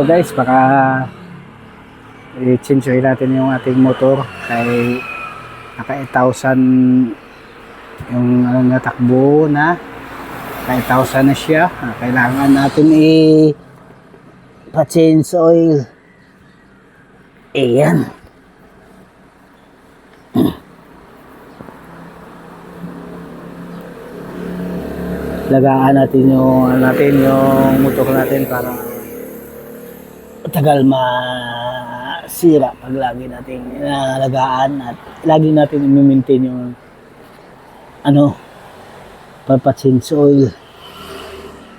So guys, baka i-change oil natin yung ating motor kay naka 8,000 yung natakbo na, naka 8,000 na siya. Kailangan natin pa-change oil. Ayan. Lagaan natin yung motor natin para tagal masira pag lagi natin nalagaan at lagi natin i-maintain yung papa-change oil.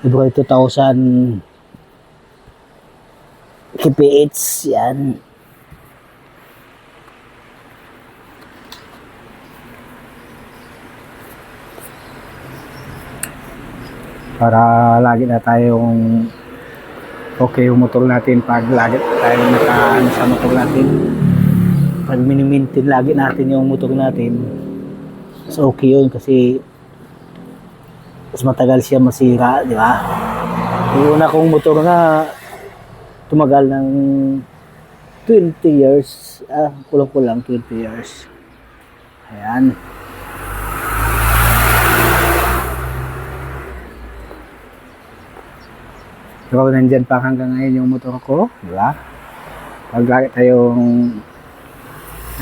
Every 2,000 kph yan. Para lagi na tayong okay yung motor natin pag lagi tayong naka sa motor natin. Pag minimintin lagi natin yung motor natin, so okay yun kasi mas matagal siya masira, di ba? Yung una kong motor nga tumagal ng 20 years, kulang-kulang 20 years. Ayan. So, nandyan pa hanggang ngayon yung motor ko, di ba? Pag lagi tayong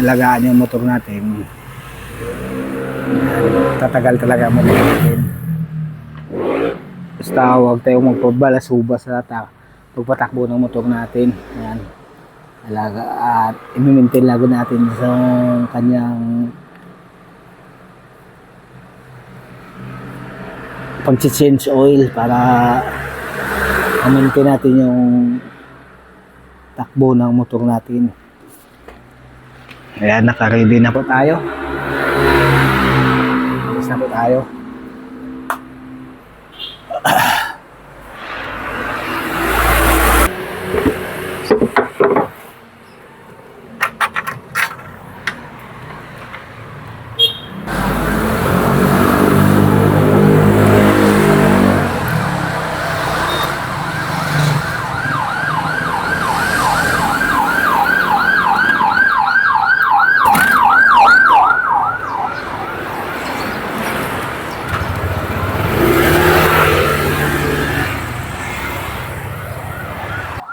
nalagaan yung motor natin, tatagal talaga ang motor natin. Basta huwag tayong magpabalas-hubas sa pagpatakbo ng motor natin. Ayan. Alaga at i-maintain lagi natin sa kanyang pag-change oil para i-maintain natin yung takbo ng motor natin. Ayan, naka-ready na po tayo. Alis na po tayo.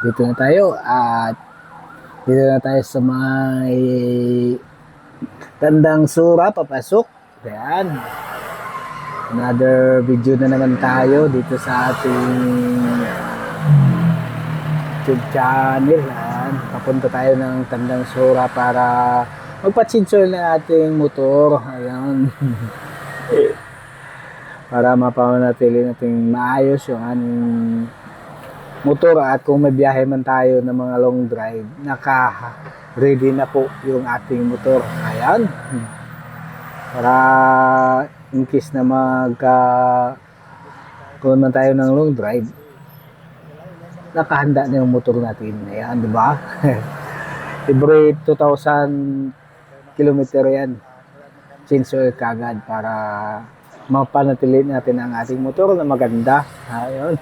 Dito na tayo at dito na tayo sa may Tandang Sura, papasok. Ayan. Another video na naman tayo dito sa ating YouTube channel. Ayan. Papunta tayo ng Tandang Sura para magpa-change ng ating motor. Ayan. Para mapanatili natin maayos yung ating motor at kung may biyahe man tayo ng mga long drive, naka-ready na po yung ating motor. Ayan. Para in case na kung man tayo ng long drive, nakahanda na yung motor natin. Ayan, di ba? Every 2,000 kilometer yan. Change oil kagad para mapanatili natin ang ating motor na maganda. Ayan.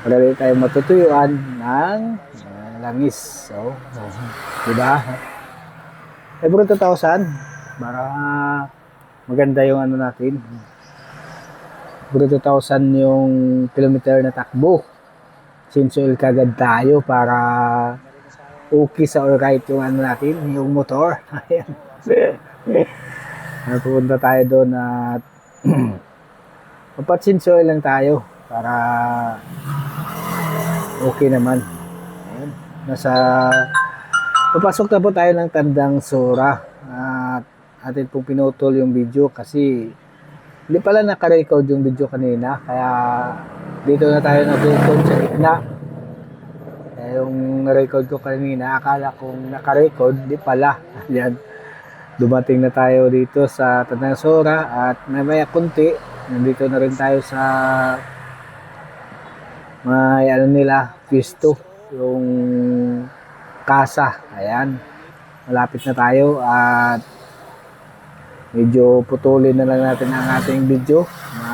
Para rin tayo matutuyuan ng langis. So, diba? Every 2,000 para maganda yung natin. Every 2,000 yung kilometer na takbo. Change oil kagad tayo para okay sa alright yung natin, yung motor. Ayan. Pupunta tayo doon at magpa-change oil lang tayo para okay naman. Ayan. Papasok na po tayo ng Tandang Sura at atin pong pinutol yung video kasi hindi pala naka-record yung video kanina, kaya dito na tayo nag-record sa gitna. Kaya yung record ko kanina, akala kong naka-record, di pala. Ayan. Dumating na tayo dito sa Tandang Sura at may kunti, nandito na rin tayo sa may nila, pisto, yung kasa. Ayan. Malapit na tayo at medyo putulin na lang natin ang ating video na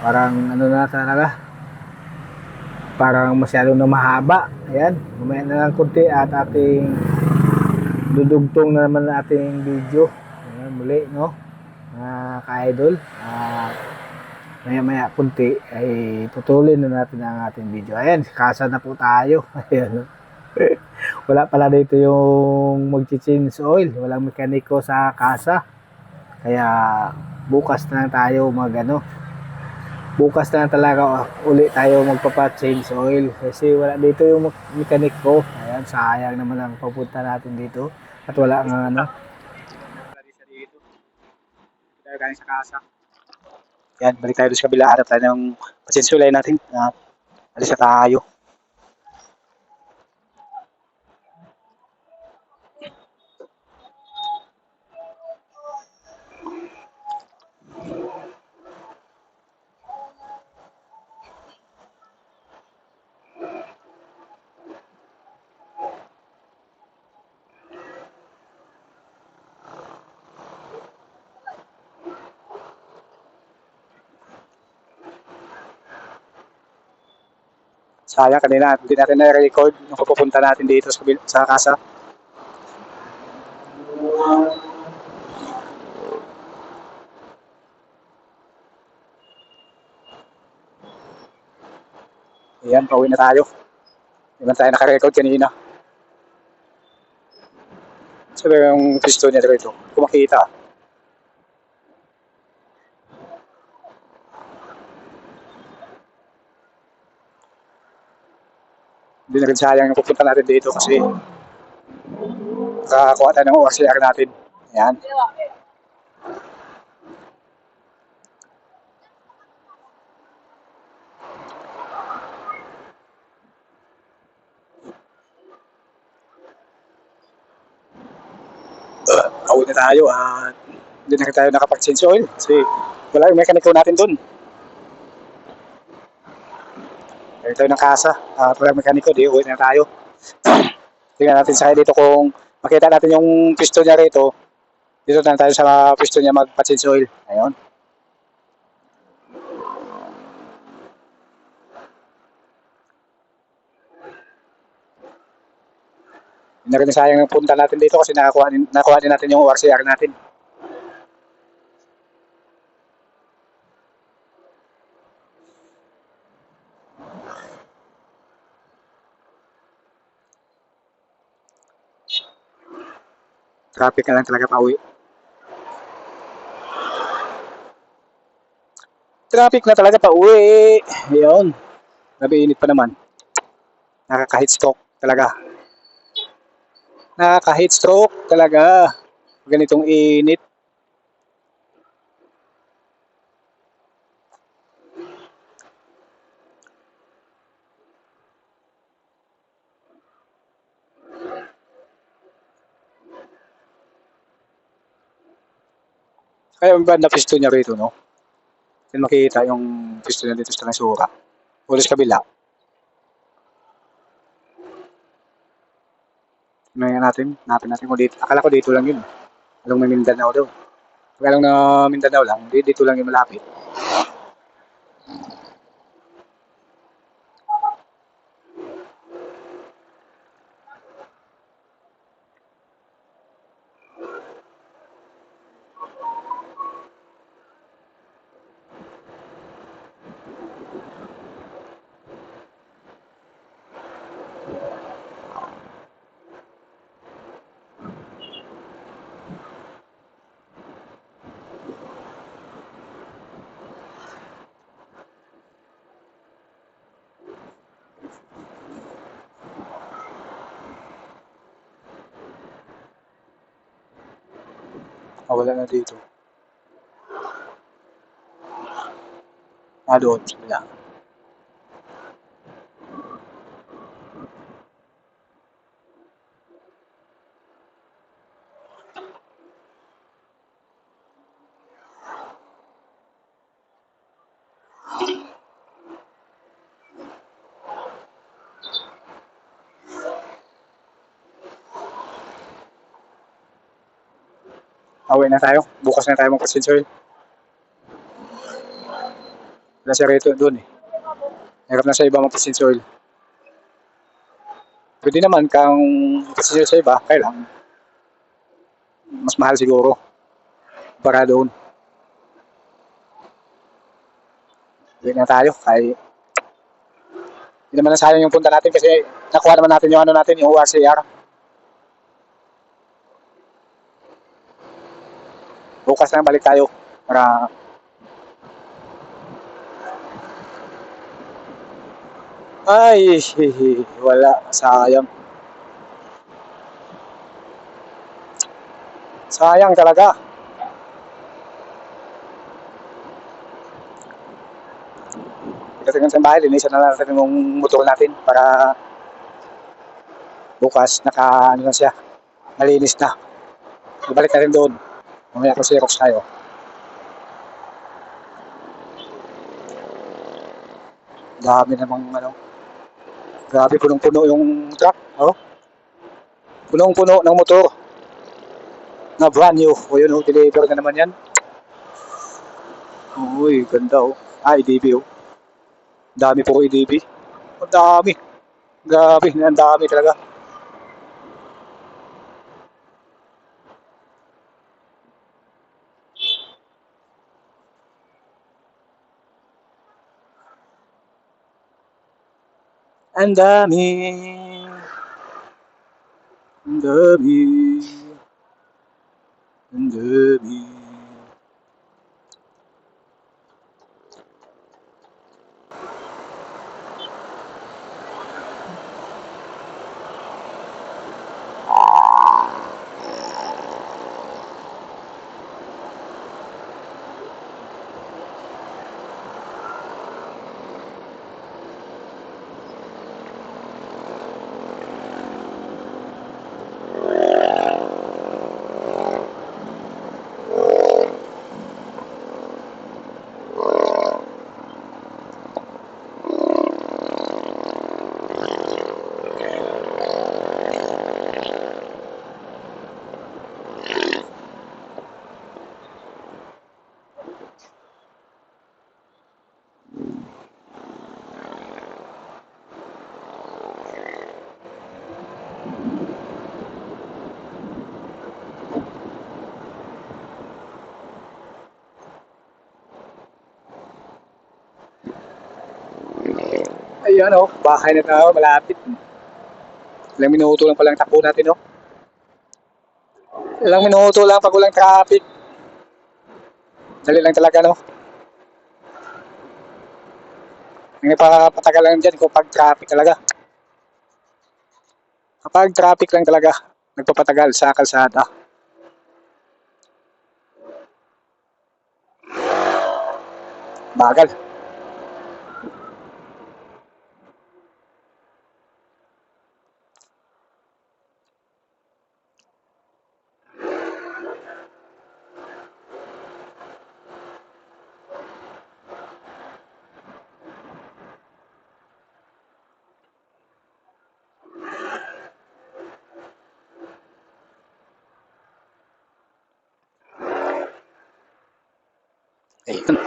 parang na talaga parang masyado na mahaba. Ayan, mamaya na lang kunti at ating dudugtong na naman na ating video. Ayan, muli, no? Mga ka-idol. Maya-maya kunti ay putulin na natin ang ating video. Ayan, kasa na po tayo. Ayan, no? Wala pala dito yung mag-change oil. Walang mekaniko sa kasa. Kaya bukas na lang tayo bukas na lang talaga uli tayo magpapa-change oil. Kasi wala dito yung mekaniko. Ayan, sayang naman ang papunta natin dito. At wala nga tayo galing sa kasa. Yan, balik tayo doon sa kabila. Harap tayo ng pa-change oil natin. Alis na tayo. Sayang kanina, hindi natin na-record nung pupunta natin dito sa kasa. Ayan, pauwi na tayo. Hindi man tayo naka-record kanina. Sabi yung pisto niya dito, kumakita. Hindi na rin sayang yung pupunta natin dito kasi nakakuha tayo ng ORCR natin. Ayan. Pauwi na tayo at hindi na rin tayo nakapag-change oil kasi wala yung mekaniko natin dun. Kaya tayo ng kasa at wala yung mekaniko, di uwi na tayo. Tingnan natin sa dito kung makita natin yung pisto niya rito. Dito na tayo sa pisto niya magpa-change oil. Ayun. Hindi na rin sayang yung punta natin dito kasi nakuha din natin yung ORCR natin. Traffic na lang talaga pauwi. Traffic na talaga pauwi. Ayun. Gabi init pa naman. Nakaka-heat stroke talaga. Nakaka-heat stroke talaga. Ganitong init. Kaya yung banda pisto niya rito, no? Yan makikita yung pisto niya dito sa Nasura. Ulit sa kabila. Ngayon hanapin natin kung dito. Akala ko dito lang yun. Alam may Mindanao daw. Pag alam na Mindanao lang, dito lang yung malapit. Wala na dito. Doon sa kabila. Away na tayo. Bukas na tayo magpa-change oil. Wala siya rito doon eh. Hirap na sa iba magpa-change oil. Pwede naman kang magpa-change oil sa iba, kaya lang mas mahal siguro para doon. Hindi na tayo, kaya hindi naman na sayang yung punta natin kasi nakuha naman natin yung ano natin, yung ORCR. Bukas na balik tayo para ay wala, sayang. Sayang talaga. Pagdating sa bahay, linisan na natin yung motor natin para bukas naka ano na siya, malinis na. Ibalik na rin doon. Mamaya kung Xerox tayo. Dami namang ano. Grabe, punong-puno yung truck. Oh. Punong-puno ng motor. Na brand new. O yun, oh, deliver na naman yan. Uy, ganda oh. Ah, EDB oh. Dami po EDB. Ang dami. Grabe, ang dami talaga. Ang dami. Ang dami. Ang dami. Ayan oh, bahay na tayo, malapit. Ilang minuto lang palang takbo natin oh. Ilang minuto lang pag walang traffic. Dali lang talaga no. Nagpapatagal lang dyan kung pag traffic talaga. Kapag traffic lang talaga, nagpapatagal sa kalsada. Bagal. Ayun.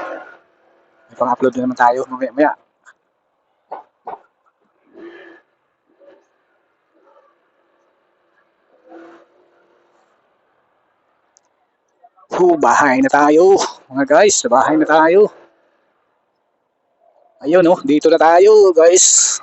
May pang-upload na naman tayo mamaya-maya. Bahay na tayo. Mga guys, sa bahay na tayo. Ayun oh, dito na tayo guys.